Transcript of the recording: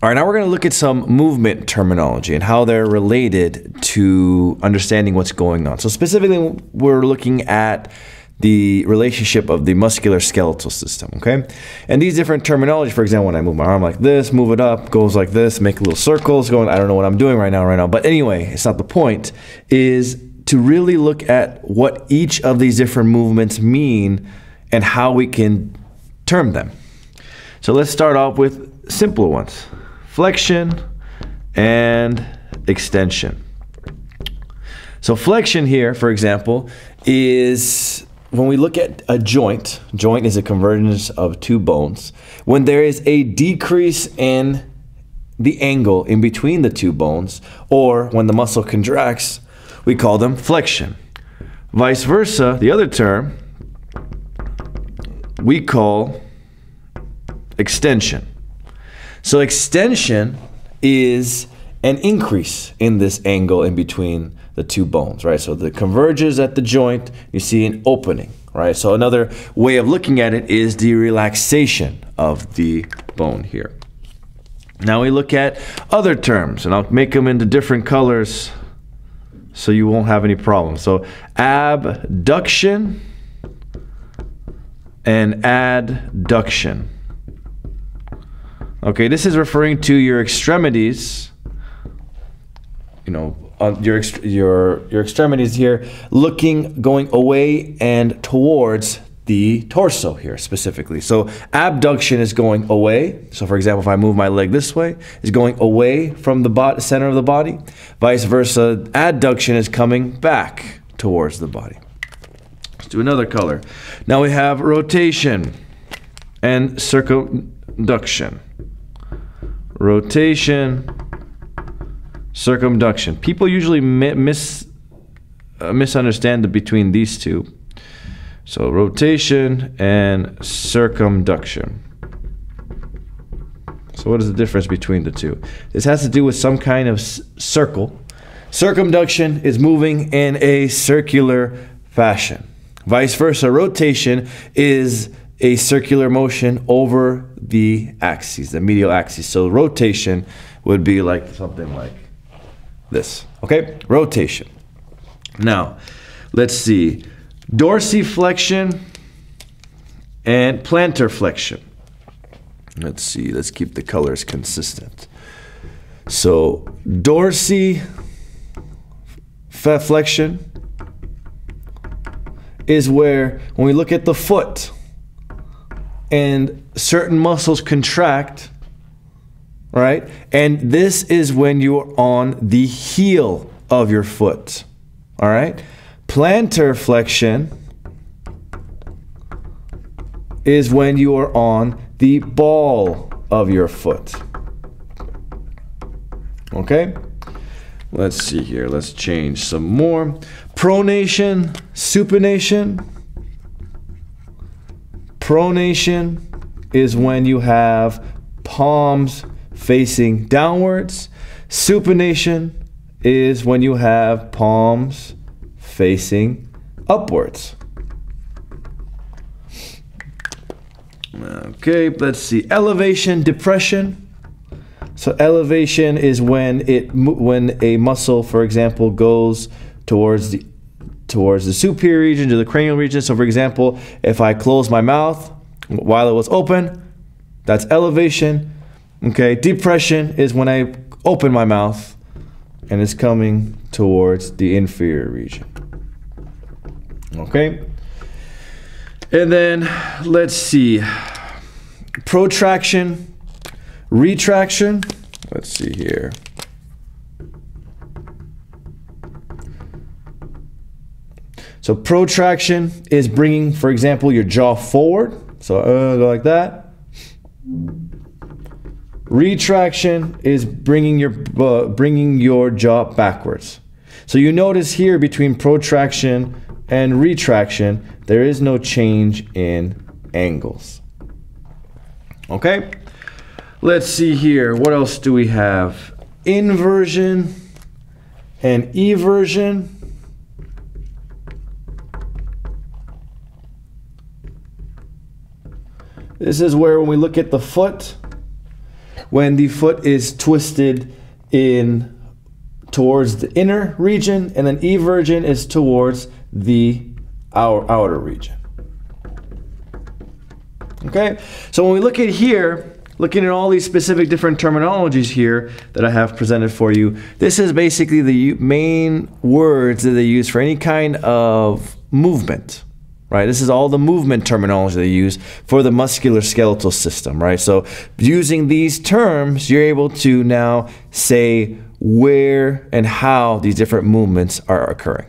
All right, now we're going to look at some movement terminology and how they're related to understanding what's going on. So specifically, we're looking at the relationship of the musculoskeletal system, okay? And these different terminology, for example, when I move my arm like this, move it up, goes like this, make little circles going, I don't know what I'm doing right now. But anyway, it's not the point, is to really look at what each of these different movements mean and how we can term them. So let's start off with simpler ones. Flexion and extension. So flexion here, for example, is when we look at a joint. Joint is a convergence of two bones. When there is a decrease in the angle in between the two bones, or when the muscle contracts, we call them flexion. Vice versa, the other term we call extension. So extension is an increase in this angle in between the two bones, right? So the converges at the joint, you see an opening, right? So another way of looking at it is the relaxation of the bone here. Now we look at other terms, and I'll make them into different colors so you won't have any problems. So abduction and adduction. Okay, this is referring to your extremities, you know, your extremities here, going away and towards the torso here specifically. So abduction is going away. So for example, if I move my leg this way, it's going away from the center of the body. Vice versa, adduction is coming back towards the body. Let's do another color. Now we have rotation and circumduction. Rotation, circumduction. People usually misunderstand between these two. So rotation and circumduction. So what is the difference between the two? This has to do with some kind of circle. Circumduction is moving in a circular fashion. Vice versa, rotation is a circular motion over the axis, the medial axis. So rotation would be like something like this, okay? Rotation. Now, let's see. Dorsiflexion and plantar flexion. Let's see, let's keep the colors consistent. So dorsiflexion is where, when we look at the foot and certain muscles contract, right? And this is when you're on the heel of your foot, all right? Plantar flexion is when you are on the ball of your foot. Okay? Let's see here. Let's change some more. Pronation, supination. Pronation is when you have palms facing downwards. Supination is when you have palms facing upwards. Okay, let's see. Elevation, depression. So elevation is when a muscle, for example, goes towards the superior region, to the cranial region. So for example, if I close my mouth while it was open, that's elevation. Okay, depression is when I open my mouth and it's coming towards the inferior region. Okay, and then let's see, protraction, retraction. Let's see here. So protraction is bringing, for example, your jaw forward. So go like that. Retraction is bringing your jaw backwards. So you notice here between protraction and retraction, there is no change in angles. Okay, let's see here. What else do we have? Inversion and eversion. This is where when we look at the foot, when the foot is twisted in towards the inner region, and then eversion is towards the outer region. Okay, so when we look at here, looking at all these specific different terminologies here that I have presented for you, this is basically the main words that they use for any kind of movement, right? This is all the movement terminology they use for the musculoskeletal system, right? So using these terms, you're able to now say where and how these different movements are occurring.